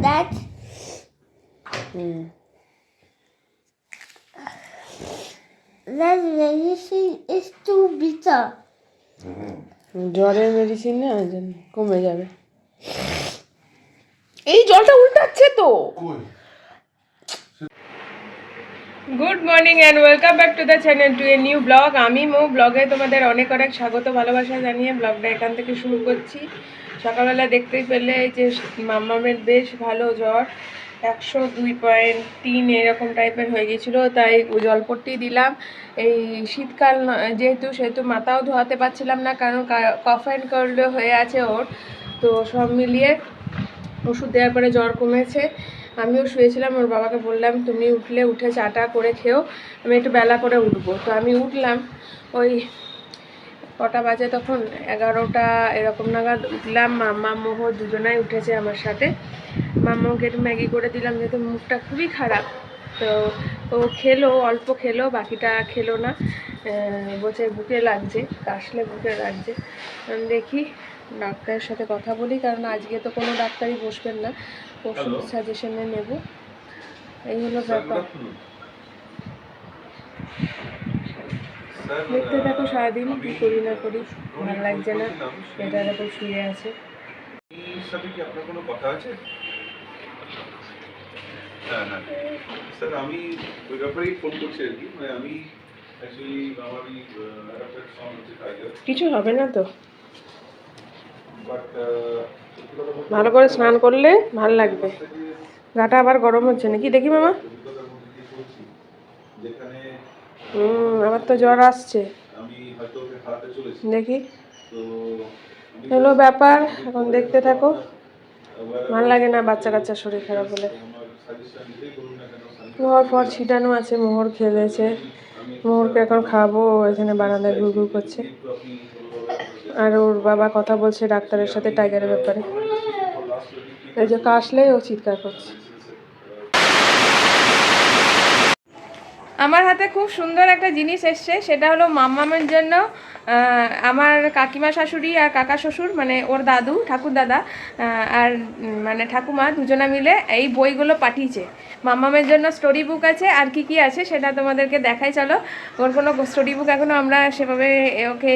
That that medicine is too bitter. জ্বরের medicine না জন্য কমে যাবে। এই জলটা উল্টাচ্ছে তো। Good morning and welcome back to the channel to a new blog. আমি মো ব্লগে তোমাদের অনেক অনেক স্বাগত ভালোবাসা জানিয়ে ব্লগটা এখান থেকে শুরু করছি। সকালবেলা দেখতেই পেলে যে মাম্মামের বেশ ভালো জ্বর, 102.3 এরকম টাইপের হয়ে গেছিলো, তাই জলপট্টি দিলাম। এই শীতকাল সেহেতু মাথাও ধোয়াতে পারছিলাম না, কারণ কফ অ্যান্ড কোল্ড হয়ে আছে ওর। তো সব মিলিয়ে ওষুধ দেওয়ার পরে জ্বর কমেছে। আমিও শুয়েছিলাম, ওর বাবাকে বললাম তুমি উঠে চাটা করে খেও, আমি একটু বেলা করে উঠবো। তো আমি উঠলাম, ওই কটা বাজে তখন 11টা এরকম নাগাদ উঠলাম। মাম্মা মোহর দুজনাই উঠেছে আমার সাথে। মাম্মাকে একটু ম্যাগি করে দিলাম, যেহেতু মুখটা খুবই খারাপ। তো ও খেলো, অল্প খেলো, বাকিটা খেলো না। বলছে বুকে লাগছে, কাশলে বুকে লাগছে। আমি দেখি ডাক্তারের সাথে কথা বলি, কারণ আজকে তো কোনো ডাক্তারই বসবেন না, ওষুধ সাজেশনে নেব। এই হলো ব্যাপার। দেখতে থাকো সারাদিন কি করি না করি, ভালো লাগছে না, এটা দেখো শুয়ে আছে। সাথে কি আপনার কোনো কথা আছে? হ্যাঁ হ্যাঁ স্যার, আমি ওই ব্যাপারেই ফোন করছি আর কি। মানে আমি অ্যাকচুয়ালি আমার এই অ্যাডাপ্টেড সন হচ্ছে টাইগার, কিছু হবে না তো, বাট ভালো করে স্নান করলে ভালো লাগবে। গাটা আবার গরম হচ্ছে নাকি দেখি মামা। অভিজ্ঞতার মধ্যে দিয়ে চলছি, যেখানে আবার তো জ্বর আসছে, আমি হয়তো ওকে হারাতে চলেছি। দেখি তো হলো ব্যাপার। এখন দেখতে থাকো, ভালো লাগে না বাচ্চা কাচ্চার শরীর খারাপ হলে। আমার সাজেশন যেটাই করুন না কেন, মোহর ফর ছিটানো আছে, মোহর খেলেছে, মোহরকে এখন খাবো। এখানে বারান্দায় ঘুর ঘুর করছে, আর ওর বাবা কথা বলছে ডাক্তারের সাথে টাইগারের ব্যাপারে। এই যে কাশলেই ও চিৎকার করছে। আমার হাতে খুব সুন্দর একটা জিনিস এসছে, সেটা হলো মাম্মামের জন্য আমার কাকিমা শাশুড়ি আর কাকা শ্বশুর, মানে ওর দাদু ঠাকুর দাদা আর মানে ঠাকুমা দুজনা মিলে এই বইগুলো পাঠিয়েছে। মাম্মামের জন্য স্টোরি বুক আছে, আর কি কি আছে সেটা তোমাদেরকে দেখাই চলো। ওর কোনো স্টোরি বুক এখনও আমরা সেভাবে ওকে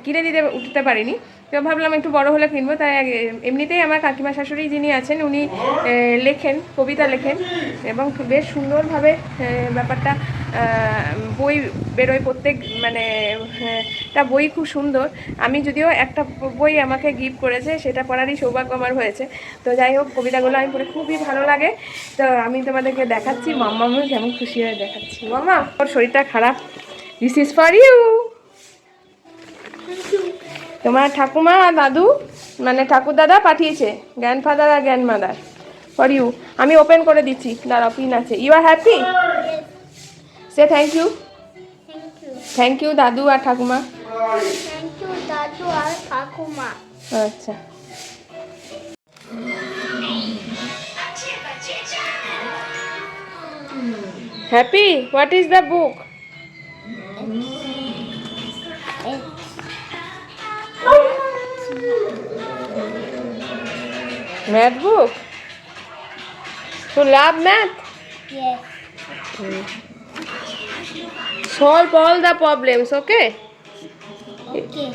কিনে দিতে উঠতে পারিনি, তো ভাবলাম একটু বড় হলে কিনবো। তাই এমনিতেই আমার কাকিমা শাশুড়ি যিনি আছেন উনি লেখেন, কবিতা লেখেন, এবং বেশ সুন্দরভাবে ব্যাপারটা বই বেরোয় প্রত্যেক, মানে একটা বই খুব সুন্দর। আমি যদিও একটা বই আমাকে গিফট করেছে, সেটা পড়ারই সৌভাগ্য আমার হয়েছে। তো যাই হোক, কবিতাগুলো আমি পড়ে খুবই ভালো লাগে। তো আমি তোমাদেরকে দেখাচ্ছি, মাম্মামিও কেমন খুশি হয়ে দেখাচ্ছি। মাম্মা, ওর শরীরটা খারাপ, দিস ইজ ফর ইউ। তোমার ঠাকুমা আর দাদু, মানে ঠাকুর দাদা পাঠিয়েছে, গ্র্যান্ডফাদার আর গ্র্যান্ডমাদার, ফর ইউ। আমি ওপেন করে দিচ্ছি, দাঁড়াও, পিন আছে। You are happy? Say thank you. Thank you দাদু আর ঠাকুমা। Thank you, Dadu আর কাকুমা। আচ্ছা, happy? What is the book? Math book? So love math? Yes. Solve all the problems, okay? Okay.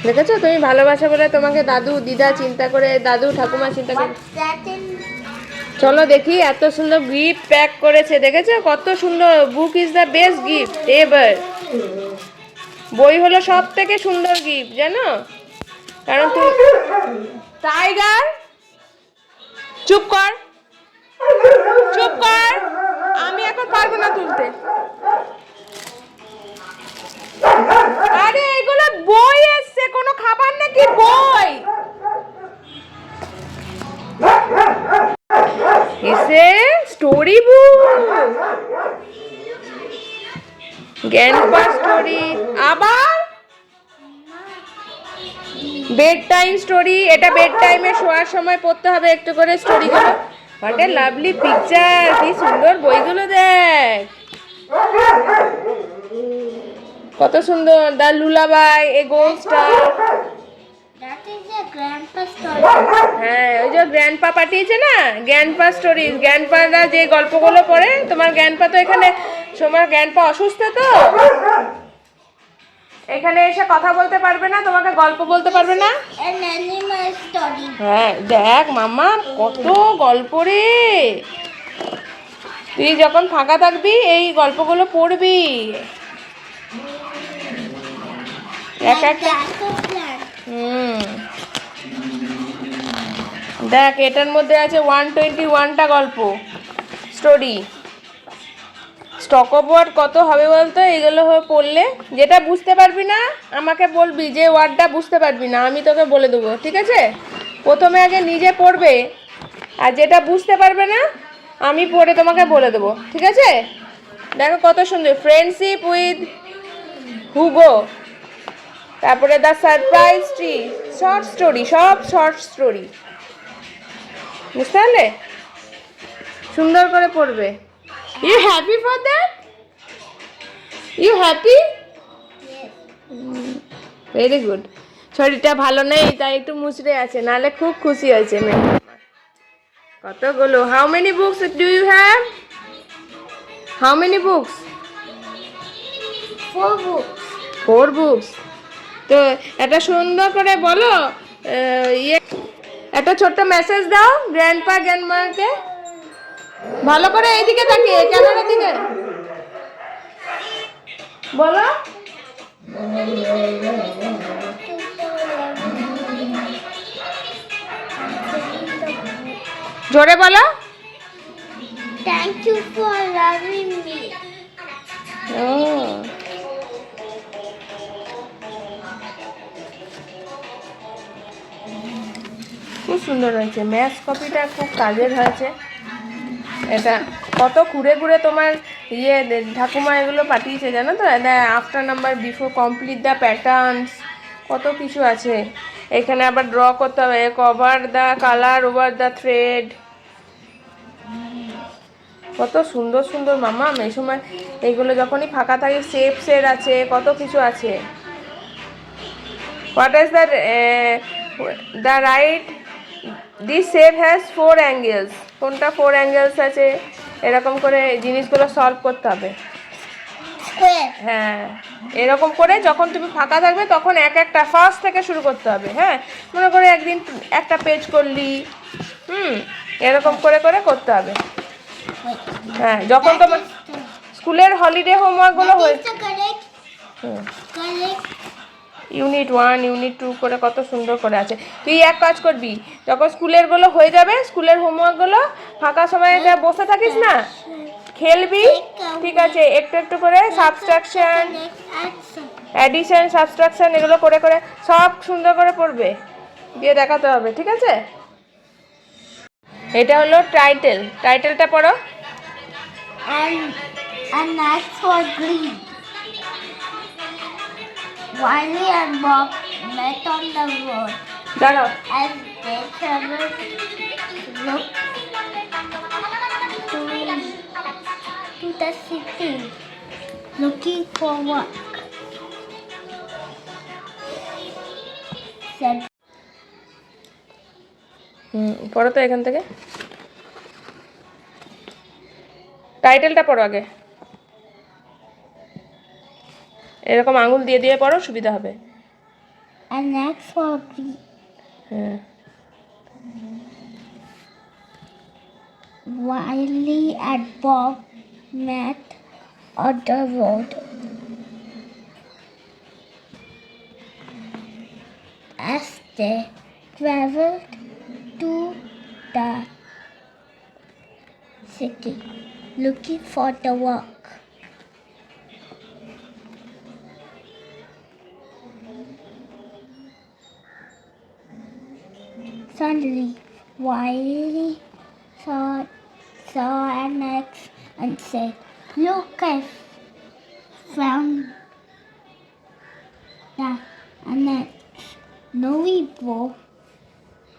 দেখেছো, তুমি ভালোবাসা বলে তোমাকে দাদু দিদা চিন্তা করে, দাদু ঠাকুমা চিন্তা করে। What's that in? চলো দেখি, এত সুন্দর গিফট প্যাক করেছে, দেখেছো কত সুন্দর। Book is the best gift ever. বই হলো সব থেকে সুন্দর গিফট, জানো? কারণ তুমি টাইগার, চুপ কর, চুপ কর, আমি এখন পারবো না তুলতে। আরে এগুলো বই এসছে, কোনো খাবার নাকি বই এসে? স্টোরি বুক, গ্র্যান্ডপা স্টোরি, আবার বেড টাইম স্টোরি। এটা বেড টাইমে শোয়ার সময় পড়তে হবে একটু করে স্টোরিগুলো। হোয়াট এ লাভলি পিকচার, কি সুন্দর বইগুলো দেখ। কত সুন্দর, the lullaby, a gold star. That is a grandpa story. হ্যাঁ, ওই যে গ্র্যান্ডপা পাঠিয়েছে না, গ্র্যান্ডপা স্টোরিজ। গ্র্যান্ডপারা যে গল্পগুলো পড়ে, তোমার গ্র্যান্ডপা তো এখানে, তোমার গ্র্যান্ডপা অসুস্থ তো, এখানে এসে কথা বলতে পারবে না, তোমাকে গল্প বলতে পারবে না। An animal story. হ্যাঁ, দেখ মাম্মা কত গল্প রে। তুই যখন ফাঁকা থাকবি এই গল্পগুলো পড়বি। এক একটা That's a plant. দেখ এটার মধ্যে আছে 121টা গল্প স্টোরি। স্টক অফ ওয়ার্ড কত হবে বলতো এগুলো পড়লে? যেটা বুঝতে পারবি না আমাকে বলবি, যে ওয়ার্ডটা বুঝতে পারবি না আমি তোকে বলে দেবো, ঠিক আছে? প্রথমে আগে নিজে পড়বে, আর যেটা বুঝতে পারবে না আমি পড়ে তোমাকে বলে দেবো, ঠিক আছে? দেখো কত সুন্দর, ফ্রেন্ডশিপ উইথ হুগো, তারপরে the surprise tree, short story, সব শর্ট স্টোরি, বুঝতে পারলে? সুন্দর করে পড়বে। You happy for that? You happy? Very good. শরীরটা ভালো নেই তাই একটু মুচড়ে আছে, নাহলে খুব খুশি হয়েছে মেয়ে। কতগুলো, how many books do you have? How many books? 4 books. 4 books. তো একটা সুন্দর করে বলো, ইয়ে একটা ছোট্ট মেসেজ দাও গ্র্যান্ডপা গ্র্যান্ডমাকে, ভালো করে এইদিকে তাকিয়ে ক্যামেরার দিকে বলো। জোরে বলো। Thank you for loving me. ও খুব সুন্দর হয়েছে, ম্যাথ কপিটা খুব কাজের হয়েছে। এটা কত ঘুরে ঘুরে তোমার ইয়ে ঠাকুমা এগুলো পাঠিয়েছে জানো তো, after number, before, complete the patterns, কত কিছু আছে এখানে। আবার ড্র করতে হবে, cover the colour over the thread, কত সুন্দর সুন্দর মামা। এই সময় এইগুলো যখনই ফাঁকা থাকে, শেপসের আছে, কত কিছু আছে। What is the right, this shape has 4 angles, কোনটা 4 অ্যাঙ্গেলস আছে, এরকম করে জিনিসগুলো সলভ করতে হবে। Square. হ্যাঁ, এরকম করে যখন তুমি ফাঁকা থাকবে তখন এক একটা ফার্স্ট থেকে শুরু করতে হবে। হ্যাঁ, মনে করে একদিন একটা পেজ করলি, এরকম করে করে করতে হবে। হ্যাঁ, যখন তোমার স্কুলের হলিডে হোমওয়ার্কগুলো That হয়ে is the correct. Unit 1 unit 2 করে কত সুন্দর করে আছে। তুই এক কাজ করবি, যখন স্কুলেরগুলো হয়ে যাবে, স্কুলের হোমওয়ার্কগুলো ফাঁকা সময়ে বসে থাকিস না, খেলবি, ঠিক আছে? একটু একটু করে সাবট্রাকশন, Action. অ্যাডিশন, সাবট্রাকশন এগুলো করে করে সব সুন্দর করে পড়বে, দিয়ে দেখাতে হবে, ঠিক আছে? এটা হলো টাইটেল, টাইটেলটা পড়ো। And that's for green. Wiley and Bob met on the road. দাঁড়াও, As they traveled, looked to the city, looking for work. Said, পড়ো তো এখান থেকে, টাইটেলটা পড়ো আগে, এরকম আঙুল দিয়ে দিয়ে পড়ো, সুবিধা হবে। and next for green. হ্যাঁ, Wiley and Bob met on the road. As they traveled to the city, looking for the work. Suddenly, Wiley saw an axe and said, "Look, I found an axe." "No, we both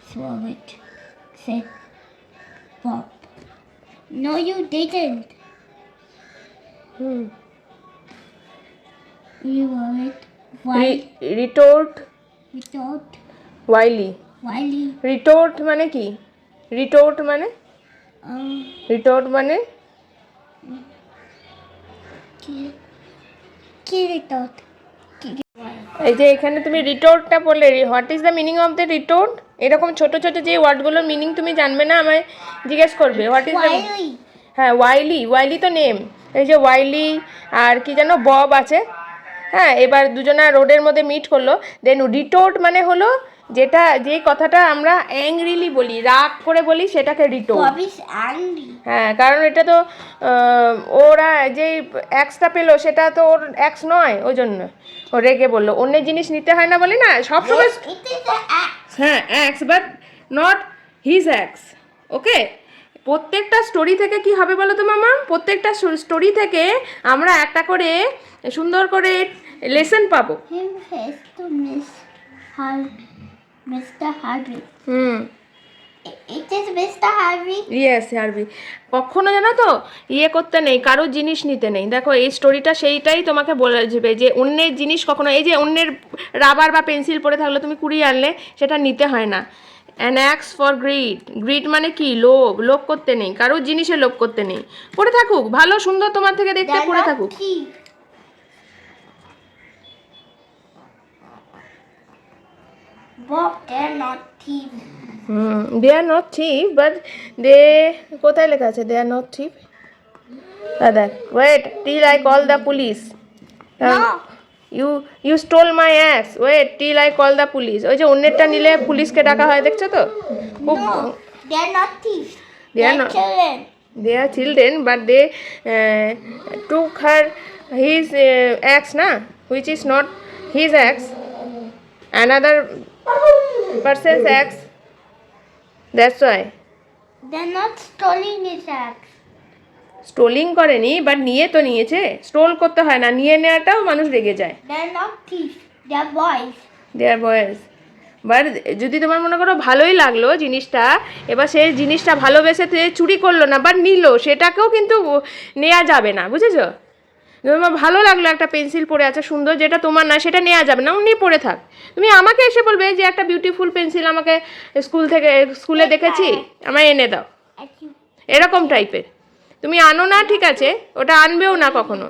saw it," said Bob. "No, you didn't." Reward. Why? রিটোর্ট Without. ওয়াইলি। Wiley. রিটোর্ট মানে কি? রিটোর্ট মানে Um. রিটোর্ট মানে Kiritot. এই যে এখানে তুমি রিটোর্টটা বললে, what is the meaning of the retort? এরকম ছোট ছোট যে ওয়ার্ডগুলোর মিনিং তুমি জানবে না, আমায় জিজ্ঞেস করবে হোয়াট ইজ দ্য। Wiley. হ্যাঁ, ওয়াইলি। ওয়াইলি তো নেম। এই যে ওয়াইলি আর কি যেন বব আছে। হ্যাঁ, এবার দুজনা রোডের মধ্যে মিট করলো। দেন রিটোর্ট মানে হলো যেটা, যে কথাটা আমরা অ্যাংরিলি বলি, রাগ করে বলি, সেটাকে রিটোর্ট। Bob is angry. হ্যাঁ, কারণ এটা তো ওরা যেই অ্যাক্সটা পেলো সেটা তো ওর অ্যাক্স নয়, ওই জন্য ও রেগে বললো। অন্যের জিনিস নিতে হয় না বলি না সবসময়। Yes, it is an axe. হ্যাঁ, অ্যাক্স বাট নট হিজ অ্যাক্স। ওকে, প্রত্যেকটা স্টোরি থেকে কি হবে বলো তো মামা? প্রত্যেকটা স্টোরি থেকে আমরা একটা করে সুন্দর করে লেসন পাবো। Him has to miss Mr. Harvey. It is Mr. Harvey. Yes Harvey. কখনো জানো তো ইয়ে করতে নেই, কারোর জিনিস নিতে নেই। দেখো এই স্টোরিটা সেইটাই তোমাকে বলে যাবে যে অন্যের জিনিস কখনো, এই যে অন্যের রাবার বা পেন্সিল পড়ে থাকলো তুমি কুড়িয়ে আনলে, সেটা নিতে হয় না। An axe for greed. Greed মানে কি? লোভ। লোভ করতে নেই, কারোর জিনিসে লোভ করতে নেই। পড়ে থাকুক, ভালো সুন্দর তোমার থেকে দেখতে, They're পড়ে not থাকুক। thief. Bob, they're not thief. They are not thief, but they, কোথায় লেখা আছে দে আর নট থিপ? দেখ, wait till I call the police. No. You stole my axe, wait till I call the police. ওই যে অন্যেরটা নিলে পুলিশকে ডাকা হয়, দেখছো তো? খুব। No, they're not thieves. They are They're not. children. They are children, but they took her his axe, na, which is not his axe, another person's axe. That's why. They're not stealing his axe. স্টোলিং করেনি, but নিয়ে তো নিয়েছে। Stole করতে হয় না, নিয়ে নেওয়াটাও মানুষ রেগে যায়। They're not thieves. They're boys. দেয়ার বয়েস। বাট যদি তোমার মনে করো ভালোই লাগলো জিনিসটা, এবার সেই জিনিসটা ভালোবেসে চুরি করলো না, বাট নিল, সেটাকেও কিন্তু নেওয়া যাবে না, বুঝেছো? তোমার ভালো লাগলো একটা পেন্সিল পড়ে আছে সুন্দর, যেটা তোমার না, সেটা নেওয়া যাবে না, নিয়ে পড়ে থাক। তুমি আমাকে এসে বলবে যে একটা বিউটিফুল পেন্সিল আমাকে স্কুলে দেখেছি, আমায় এনে দাও, At you. এরকম টাইপের। তুমি আনো না, ঠিক আছে, ওটা আনবেও না কখনো।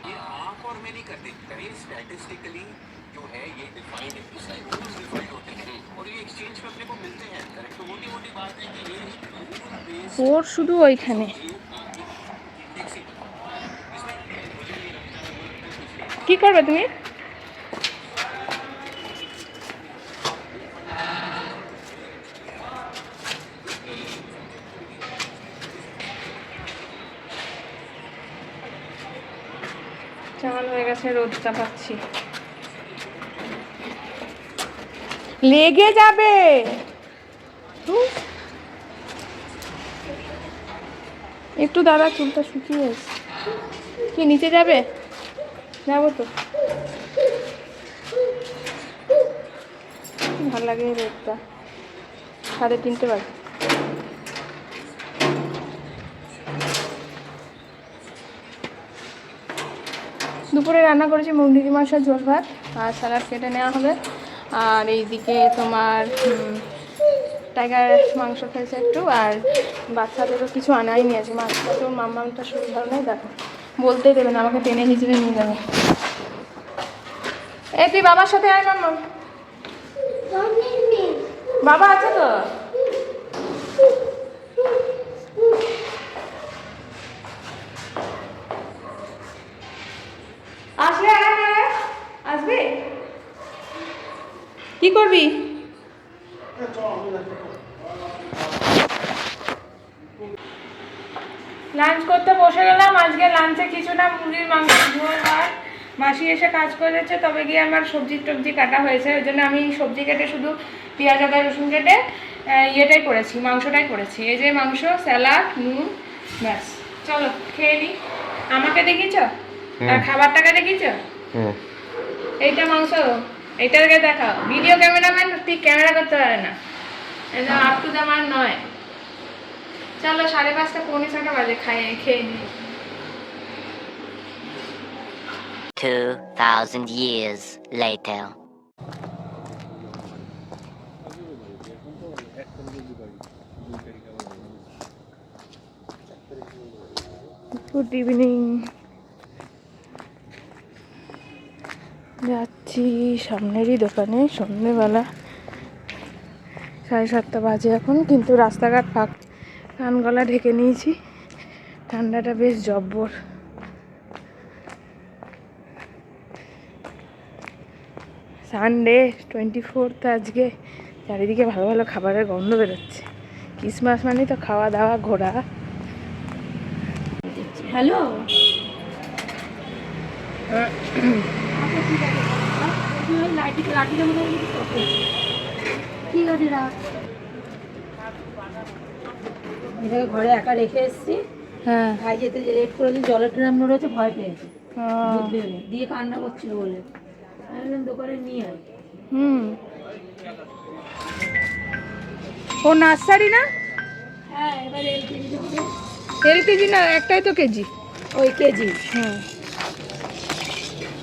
ये आप और मैं नहीं करते, कहीं स्टैटिस्टिकली जो है ये डिफाइंड डिफाइंड होते हैं और ये एक्सचेंज में अपने को मिलते हैं। करेक्ट। तो मोटी मोटी बात है कि ये रूल बेस्ड ওর শুধু ওইখানে কি করবে তুমি? চাল হয়ে গেছে, রোদ চাপাচ্ছি, লেগে যাবে। একটু দাঁড়া, চুলটা শুকিয়ে এসে। কি নিচে যাবে? যাবো তো। ভালো লাগে রোদটা। 3:30 বাজে। দুপুরে রান্না করেছি মুরগি মাছের ঝোল ভাত আর স্যালাড কেটে নেওয়া হবে। আর এইদিকে তোমার টাইগার মাংস খেয়েছে একটু, আর বাচ্চাদেরও কিছু আনাই নিয়েছে। মাছটা তো মাম্মামটা শরীর ভালো নেই, দেখো বলতেই দেবে না, আমাকে টেনে হিচড়ে নিয়ে যাবে। এই তুই বাবার সাথে আয় মাম্মাম। Don't need me. বাবা আছে তো। আসলে আসবে, কি করবি? লাঞ্চ করতে বসে গেলাম। আজকে লাঞ্চে কিছু না, মুরগির মাংস ঝোল আর মাসি এসে কাজ করেছে, তবে গিয়ে আমার সবজি টবজি কাটা হয়েছে, ওই জন্য আমি সবজি কেটে শুধু পেঁয়াজ আদা রসুন কেটে ইয়েটাই করেছি, মাংসটাই করেছি। এই যে মাংস, স্যালাড, নুন, ব্যাস। চলো খেয়ে নিই। আমাকে দেখিয়েছ আর খাবারটাকে দেখিয়েছ? এইটা মাংস, এইটাকে দেখাও। ভিডিও ক্যামেরাম্যান ঠিক ক্যামেরা করতে পারে না, এটা আপ টু দ্য মান নয়। চলো 5:30 পৌনে 6টা বাজে, খেয়ে নিই। 2,000 years later. Good evening. যাচ্ছি সামনেরই দোকানে, সন্ধ্যেবেলা 7:30 বাজে এখন, কিন্তু রাস্তাঘাট ফাঁক, কান গলা ঢেকে নিয়েছি, ঠান্ডাটা বেশ জব্বর। সানডে 24th আজকে, চারিদিকে ভালো ভালো খাবারের গন্ধ বেরোচ্ছে। ক্রিসমাস মানে তো খাওয়া দাওয়া ঘোরা। হ্যালো, ঠিক আছে রাখ। এটাকে ঘরে একা রেখে এসেছি, হ্যাঁ, ভাই যেতে লেট করে দিন, জলের ড্রাম নড়েছে, ভয় পেয়েছে, ও, দুধ বেরোলে দিয়ে কান্না করছিল বলে আমি বললাম দোকানে নিয়ে আয়। ও নার্সারি না, হ্যাঁ, এবার এলকেজি হবে, এলকেজি না, একটাই তো কেজি। ওই কেজি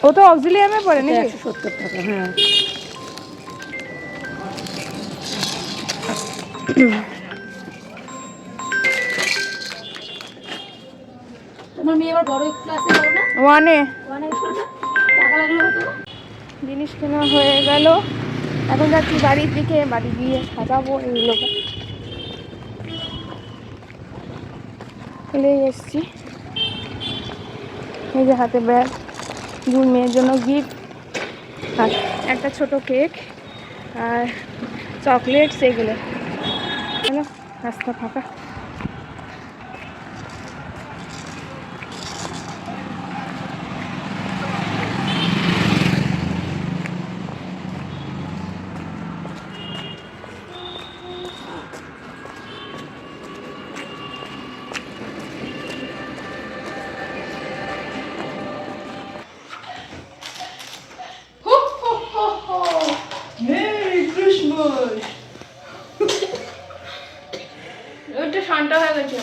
ও তো অক্সিলিয়ামে পড়ে নাকি? 170 টাকা। হ্যাঁ, তোমার মেয়ে এবার বড় ক্লাসে গেল না, ওয়ানে। অনেক টাকা লাগলো কত? জিনিস কেনা হয়ে গেল, এখন যাচ্ছি বাড়ির দিকে, বাড়ি গিয়ে সাজাবো এইগুলোকে। চলেই এসছি, এই যে হাতে ব্যাগ, দুই মেয়ের জন্য গিফট, আর একটা ছোট কেক আর চকলেটস, এগুলো। চলো, রাস্তা ফাঁকা। ওইটা শান্ত হয়ে গেছে।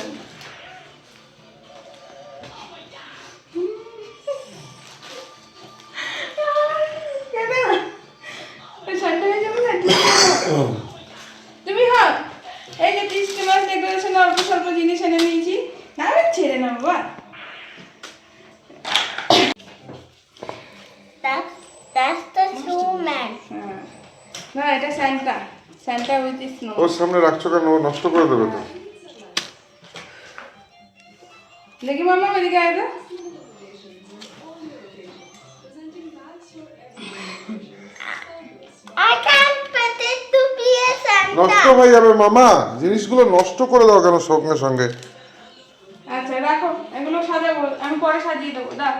তুমি হ্যাঁ, এই যে ক্রিসমাস ডেকোরেশন অল্প স্বল্প জিনিস এনে নিয়েছি, না ছেড়ে না বাবা। That's the snowman. না, এটা স্যান্টা, স্যান্টা উইথ স্নো। ওর সামনে রাখছো কেন? ও নষ্ট করে দেবে তো। দেখি মামা, এদিকে আয় তো। I can't pretend to be a Santa. নষ্ট হয়ে যাবে মামা, জিনিসগুলো নষ্ট করে দাও কেন সঙ্গে সঙ্গে? আচ্ছা রাখো, এগুলো সাজাবো, আমি পরে সাজিয়ে দেবো। দাও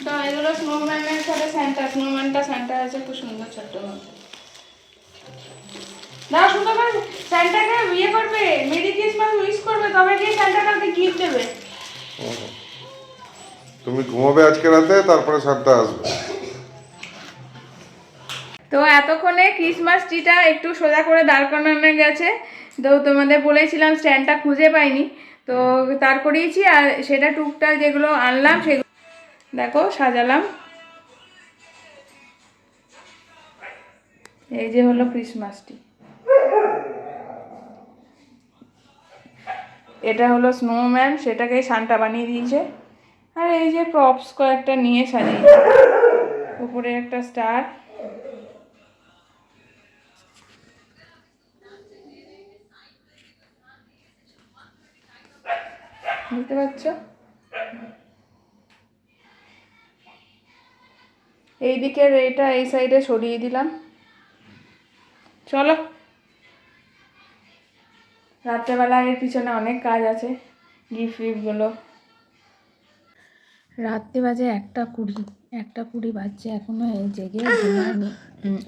দাও, এগুলো স্নোম্যানের সাথে স্যান্টা, স্নোম্যানটা স্যান্টা আছে, খুব সুন্দর ছোট্ট মতো। দাও, সুন্দর করে স্যান্টাকে ইয়ে করবে, মেরি ক্রিসমাস উইশ করবে, তবে গিয়ে স্যান্টা কাউকে গিফট দেবে। তুমি ঘুমাবে আজকে রাতে, তারপরে সাতটা আসবে। তো এতক্ষণে ক্রিসমাস ট্রিটা একটু সোজা করে দাঁড় করানো গেছে, তো তোমাদের বলেছিলাম স্ট্যান্ডটা খুঁজে পাইনি, তো তার করিয়েছি, আর সেটা টুকটাক যেগুলো আনলাম সেগুলো দেখো সাজালাম। এই যে হলো ক্রিসমাস ট্রি, এটা হলো স্নোম্যান, সেটাকে সান্টা বানিয়ে দিয়েছে, আর এই যে প্রপস কয়েকটা নিয়ে সাজিয়েছে, উপরে একটা স্টার। বুঝতে পারছো? এই দিকের এটা এই সাইডে সরিয়ে দিলাম। চলো, রাত্রেবেলা এর পিছনে অনেক কাজ আছে, গিফট ফিফটগুলো। রাত্রি বাজে 1:20 বাজছে, এখনও জেগে ঘুমায়নি।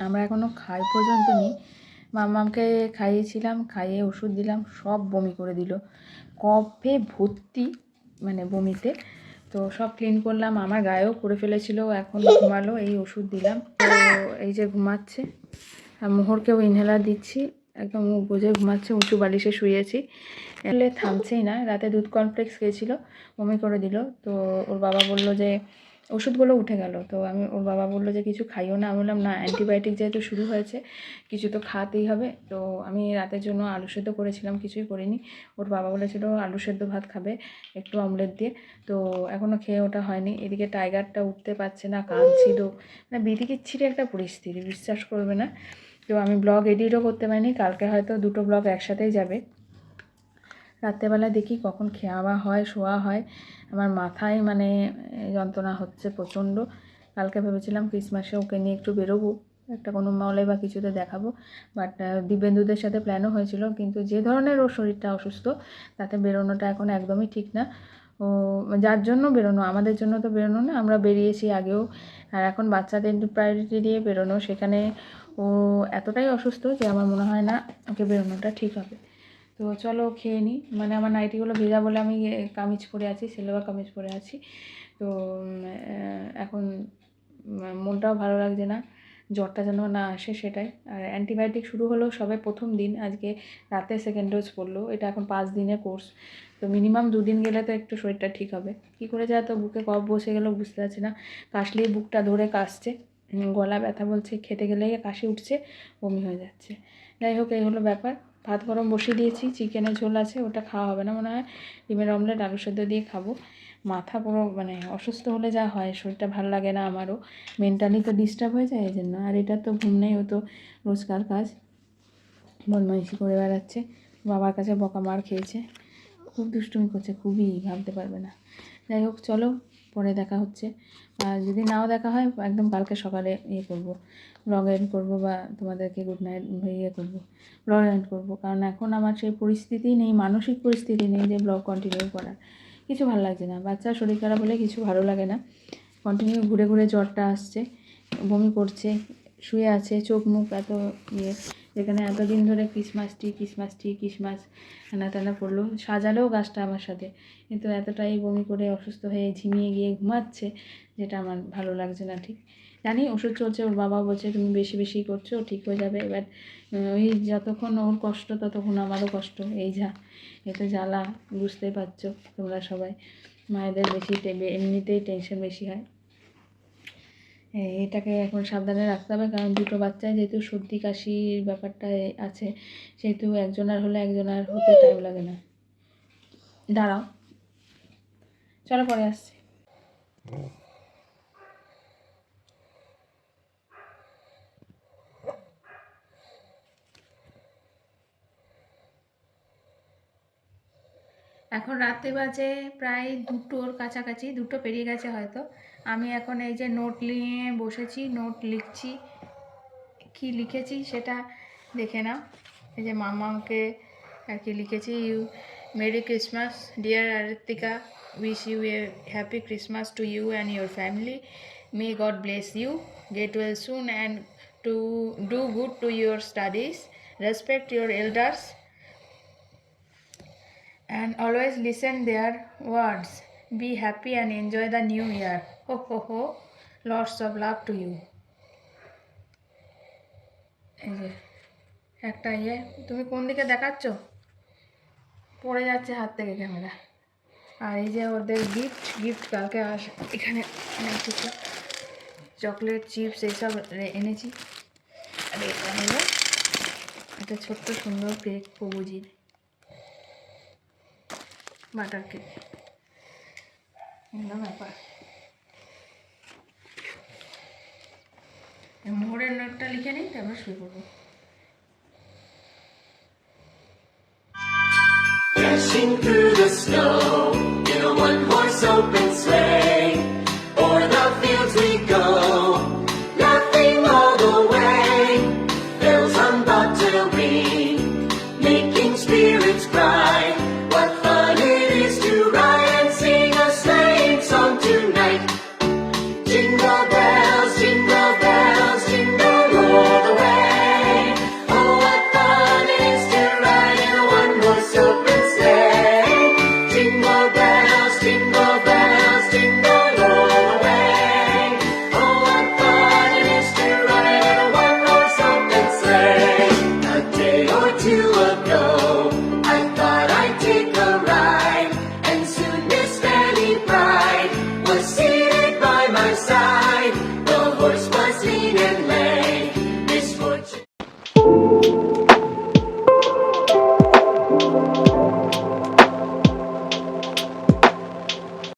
আমরা এখনও খাই পর্যন্ত নিই। মাম্মামকে খাইয়েছিলাম, খাইয়ে ওষুধ দিলাম, সব বমি করে দিল, কফে ভর্তি, মানে বমিতে। তো সব ক্লিন করলাম, আমার গায়েও করে ফেলেছিল, এখন ঘুমালো, এই ওষুধ দিলাম, তো এই যে ঘুমাচ্ছে। আর মোহরকেও ইনহেলার দিচ্ছি, একদম মুখ বুজে ঘুমাচ্ছে, উঁচু বালিশে শুয়েছি। এলে থামছেই না, রাতে দুধ কমপ্লেক্স খেয়েছিল, বমি করে দিল। তো ওর বাবা বলল যে ওষুধগুলো উঠে গেল, তো ওর বাবা বললো যে কিছু খাইও না। আমি বললাম না, অ্যান্টিবায়োটিক যেহেতু শুরু হয়েছে কিছু তো খাওয়াতেই হবে। তো আমি রাতের জন্য আলু সেদ্ধ করেছিলাম, কিছুই করিনি। ওর বাবা বলেছিল আলু সেদ্ধ ভাত খাবে একটু অমলেট দিয়ে, তো এখনও খেয়ে ওটা হয়নি। এদিকে টাইগারটা উঠতে পারছে না, কাঁদছিল, মানে বিতিকিচ্ছিরি একটা পরিস্থিতি, বিশ্বাস করবে না। তো আমি ব্লগ এডিটও করতে পারিনি, কালকে হয়তো দুটো ব্লগ একসাথেই যাবে। রাত্রেবেলা দেখি কখন খাওয়া হয়, শোয়া হয়। আমার মাথায় মানে যন্ত্রণা হচ্ছে প্রচণ্ড। কালকে ভেবেছিলাম ক্রিসমাসে ওকে নিয়ে একটু বেরোবো, একটা কোনো মলে বা কিছুতে দেখাবো, বাট দিব্যেন্দুদের সাথে প্ল্যানও হয়েছিল, কিন্তু যে ধরনের ওর শরীরটা অসুস্থ তাতে বেরোনোটা এখন একদমই ঠিক না। ও যার জন্য বেরোনো, আমাদের জন্য তো বেরোনো না, আমরা বেরিয়েছি আগেও, আর এখন বাচ্চাদের প্রায়োরিটি দিয়ে বেরোনো, সেখানে ও এতটাই অসুস্থ যে আমার মনে হয় না ওকে বেরোনোটা ঠিক হবে। তো চলো খেয়ে নিই, মানে আমার নাইটিগুলো ভেজা বলে আমি কামিজ পরে আছি, সেলোয়ার কামিজ পরে আছি। তো এখন মনটাও ভালো লাগছে না, জ্বরটা যেন না আসে সেটাই। আর অ্যান্টিবায়োটিক শুরু হলো সবে প্রথম দিন, আজকে রাতে সেকেন্ড ডোজ পড়লো, এটা এখন 5 দিনের কোর্স। তো মিনিমাম 2 দিন গেলে তো একটু শরীরটা ঠিক হবে। কী করে যায় তো, বুকে কফ বসে গেলো বুঝতে পারছি না, কাশলেই বুকটা ধরে কাশছে, গলা ব্যথা বলছে, খেতে গেলেই কাশি উঠছে, বমি হয়ে যাচ্ছে। যাই হোক, এই হলো ব্যাপার। ভাত গরম বসিয়ে দিয়েছি, চিকেনের ঝোল আছে, ওটা খাওয়া হবে না মনে হয়, ডিমের অমলেট আলু সেদ্ধ দিয়ে খাবো। মাথা পুরো মানে অসুস্থ হলে যা হয়, শরীরটা ভালো লাগে না আমারও, মেন্টালি তো ডিস্টার্ব হয়ে যায় এই জন্য। আর এটা তো ঘুম নেই, ও তো রোজকার কাজ, বদমাইশি করে বেড়াচ্ছে, বাবার কাছে বকা মার খেয়েছে, খুব দুষ্টুমি করছে, খুবই, ভাবতে পারবে না। যাই হোক চলো, পরে দেখা হচ্ছে। আর যদি নাও দেখা হয়, একদম কালকে সকালে করবো, ব্লগ এন্ড করবো, বা তোমাদেরকে গুড নাইট করবো, ব্লগ এন্ড করবো। কারণ এখন আমার সেই পরিস্থিতি নেই, মানসিক পরিস্থিতি নেই যে ব্লগ কন্টিনিউ করার। কিছু ভালো লাগছে না, বাচ্চার শরীর খারাপ হলে কিছু ভালো লাগে না। কন্টিনিউ ঘুরে ঘুরে জ্বরটা আসছে, বমি করছে, শুয়ে আছে, চোখ মুখ এত যেখানে এতদিন ধরে ক্রিসমাস টানা টানা পড়লো, সাজালেও গাছটা আমার সাথে, কিন্তু এতটাই বমি করে অসুস্থ হয়ে ঝিমিয়ে গিয়ে ঘুমাচ্ছে, যেটা আমার ভালো লাগছে না ঠিক। জানি ওষুধ চলছে, ওর বাবা বলছে তুমি বেশি বেশি করছো, ঠিক হয়ে যাবে। এবার ওই যতক্ষণ ওর কষ্ট ততক্ষণ আমারও কষ্ট, এই এতে জ্বালা, বুঝতেই পারছো তোমরা সবাই। মায়েদের বেশি এমনিতেই টেনশন বেশি হয়। এটাকে এখন সাবধানে রাখতে হবে, কারণ দুটো বাচ্চায় যেহেতু সর্দি কাশির ব্যাপারটা আছে, সেহেতু একজনের হলে একজনের হতে টাইম লাগে না। দাঁড়াও, চলো পরে আসছি। এখন রাতে বাজে প্রায় 2টোর কাছাকাছি, 2টো পেরিয়ে গেছে হয়তো। আমি এখন এই যে নোট নিয়ে বসেছি, নোট লিখছি। কি লিখেছি সেটা দেখে নাও। এই যে মামাকে আর কি লিখেছি, merry Christmas dear Arittika, wish you a happy Christmas to you and your family, may God bless you, get well soon and to do good to your studies, respect your elders and always listen their words. Be happy and enjoy the new year. Ho ho ho. Lots of love to you. এই যে একটা তুমি কোন দিকে দেখাচ্ছ, পড়ে যাচ্ছে হাত থেকে ক্যামেরা। আর এই যে ওদের গিফট কালকে এখানে কিছু চকলেট চিপস এইসব এনেছি। আর এটা হলো একটা ছোট্ট সুন্দর কেক, প্রভুজির বাটার কেক, এগুলো ব্যাপার। মোহরের নোটটা লিখে নিই, তারপর শুরু করবো। Dashing through the snow in a one-horse open